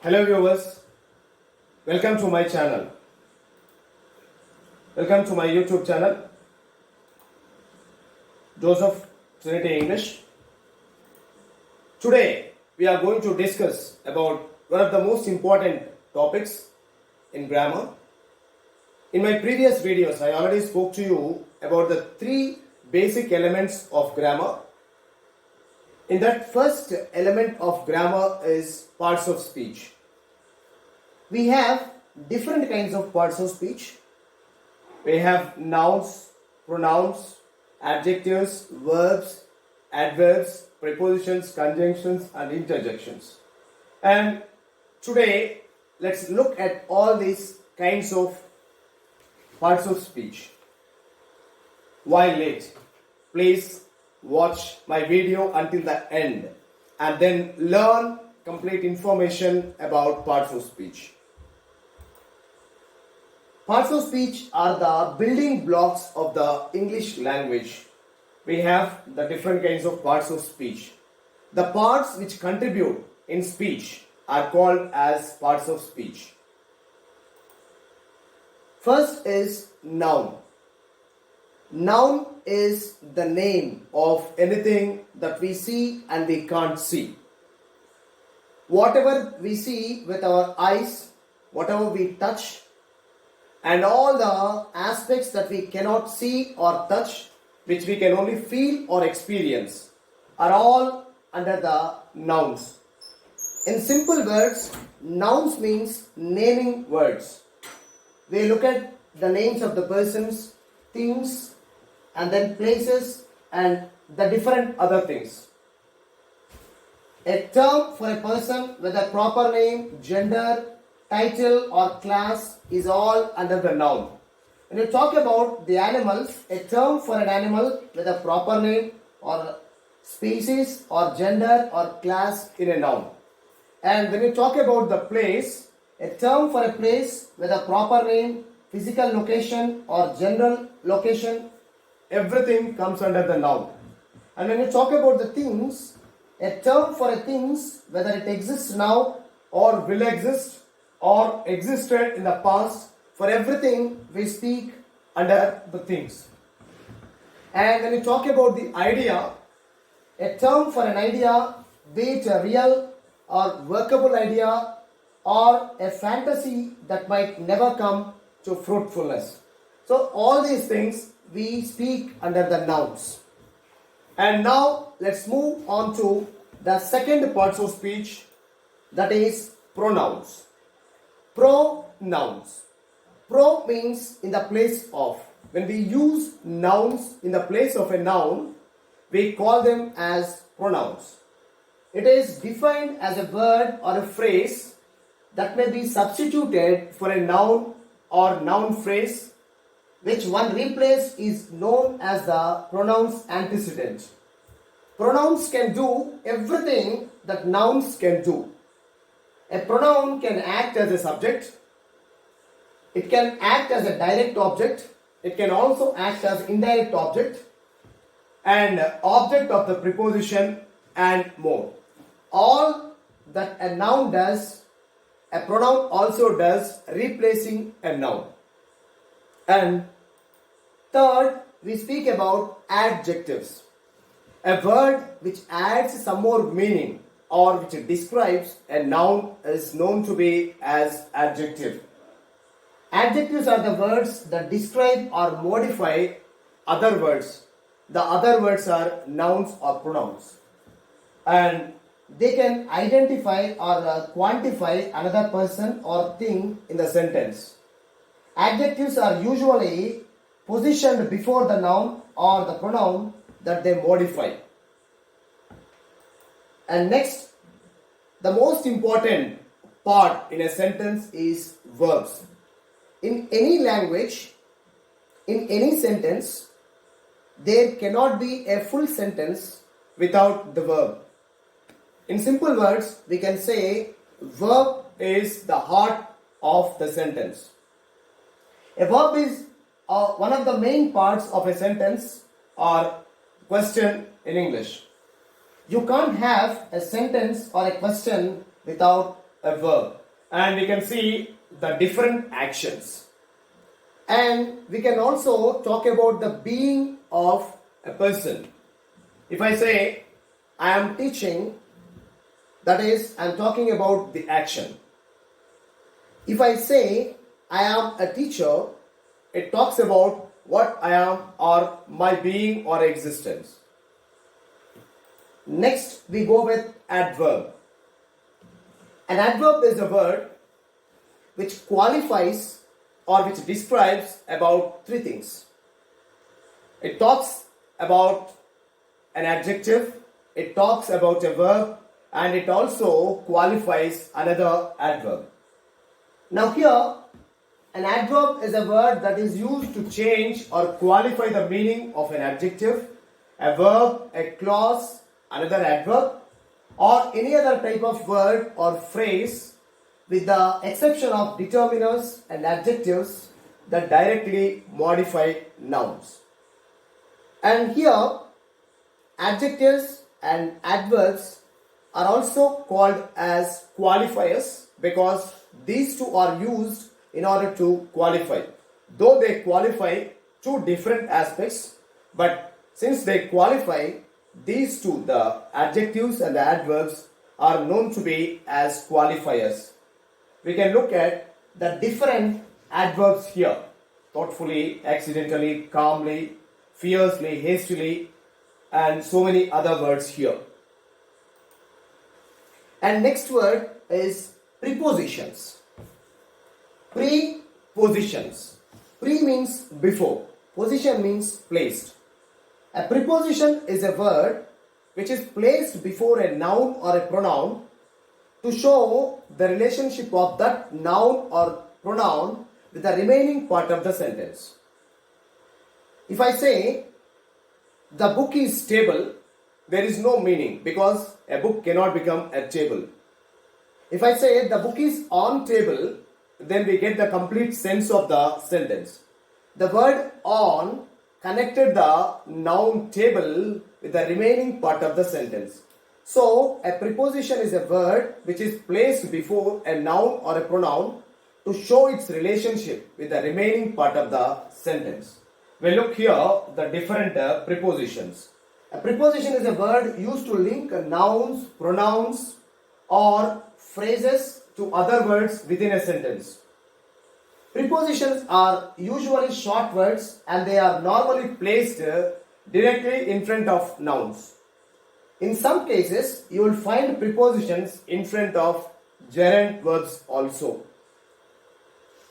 Hello viewers, welcome to my channel. Welcome to my YouTube channel, Joseph Trinity English. Today we are going to discuss about one of the most important topics in grammar. In my previous videos, I already spoke to you about the three basic elements of grammar. In that first element of grammar is parts of speech. We have different kinds of parts of speech. We have nouns, pronouns, adjectives, verbs, adverbs, prepositions, conjunctions and interjections. And today let's look at all these kinds of parts of speech. While late, please watch my video until the end and then learn complete information about parts of speech. Parts of speech are the building blocks of the English language. We have the different kinds of parts of speech. The parts which contribute in speech are called as parts of speech. First is noun. Noun is the name of anything that we see and we can't see. Whatever we see with our eyes, whatever we touch, and all the aspects that we cannot see or touch, which we can only feel or experience, are all under the nouns. In simple words, nouns means naming words. We look at the names of the persons, things, and then places and the different other things. A term for a person with a proper name, gender, title or class is all under the noun. When you talk about the animals, a term for an animal with a proper name or species or gender or class in a noun. And when you talk about the place, a term for a place with a proper name, physical location or general location, everything comes under the noun. And when you talk about the things, a term for a things, whether it exists now or will exist or existed in the past, for everything we speak under the things. And when you talk about the idea, a term for an idea, be it a real or workable idea or a fantasy that might never come to fruitfulness. So all these things we speak under the nouns. And now let's move on to the second parts of speech, that is pronouns. Pronouns. Pro means in the place of. When we use nouns in the place of a noun, we call them as pronouns. It is defined as a word or a phrase that may be substituted for a noun or noun phrase, which one replaced is known as the pronoun's antecedent. Pronouns can do everything that nouns can do. A pronoun can act as a subject, it can act as a direct object, it can also act as indirect object and object of the preposition and more. All that a noun does, a pronoun also does, replacing a noun. And third, we speak about adjectives. A word which adds some more meaning or which describes a noun is known to be as adjective. Adjectives are the words that describe or modify other words. The other words are nouns or pronouns. And they can identify or quantify another person or thing in the sentence. Adjectives are usually positioned before the noun or the pronoun that they modify. And next, the most important part in a sentence is verbs. In any language, in any sentence, there cannot be a full sentence without the verb. In simple words, we can say verb is the heart of the sentence. A verb is one of the main parts of a sentence or question in English. You can't have a sentence or a question without a verb. And we can see the different actions. And we can also talk about the being of a person. If I say, I am teaching, that is, I am talking about the action. If I say, I am a teacher, it talks about what I am or my being or existence. Next, we go with adverb. An adverb is a word which qualifies or which describes about three things. It talks about an adjective, it talks about a verb, and it also qualifies another adverb. Now here, an adverb is a word that is used to change or qualify the meaning of an adjective, a verb, a clause, another adverb, or any other type of word or phrase, with the exception of determiners and adjectives that directly modify nouns. And here, adjectives and adverbs are also called as qualifiers because these two are used in order to qualify. Though they qualify two different aspects, but since they qualify, these two, the adjectives and the adverbs, are known to be as qualifiers. We can look at the different adverbs here: thoughtfully, accidentally, calmly, fiercely, hastily, and so many other words here. And next word is prepositions. Prepositions. Pre means before, position means placed. A preposition is a word which is placed before a noun or a pronoun to show the relationship of that noun or pronoun with the remaining part of the sentence. If I say, the book is stable, there is no meaning because a book cannot become a table. If I say, the book is on table, then we get the complete sense of the sentence. The word on connected the noun table with the remaining part of the sentence. So, a preposition is a word which is placed before a noun or a pronoun to show its relationship with the remaining part of the sentence. We look here the different prepositions. A preposition is a word used to link nouns, pronouns, or phrases to other words within a sentence. Prepositions are usually short words and they are normally placed directly in front of nouns. In some cases, you will find prepositions in front of gerund verbs also.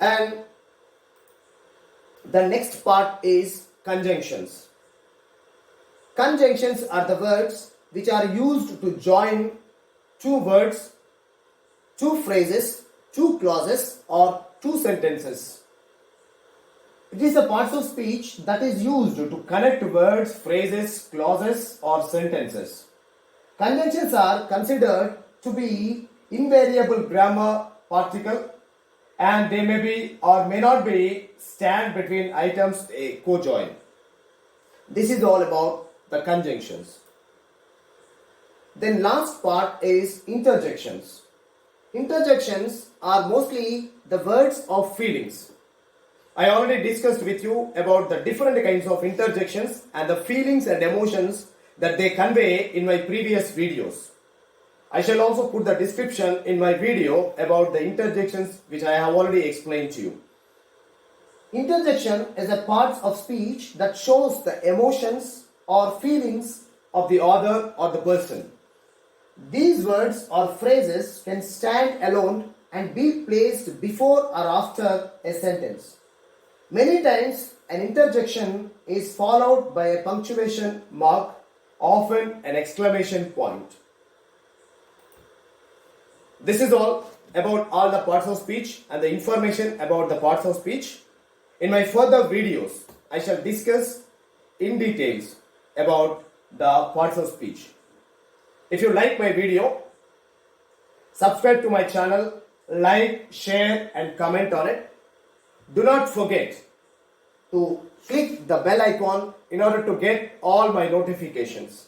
And the next part is conjunctions. Conjunctions are the words which are used to join two words, two phrases, two clauses, or two sentences. It is a part of speech that is used to connect words, phrases, clauses, or sentences. Conjunctions are considered to be invariable grammar particle and they may be or may not be stand between items a cojoin. This is all about the conjunctions. Then last part is interjections. Interjections are mostly the words of feelings. I already discussed with you about the different kinds of interjections and the feelings and emotions that they convey in my previous videos. I shall also put the description in my video about the interjections which I have already explained to you. Interjection is a part of speech that shows the emotions or feelings of the other or the person. These words or phrases can stand alone and be placed before or after a sentence. Many times an interjection is followed by a punctuation mark, often an exclamation point. This is all about all the parts of speech and the information about the parts of speech. In my further videos, I shall discuss in details about the parts of speech. If you like my video, subscribe to my channel, like, share and comment on it. Do not forget to click the bell icon in order to get all my notifications.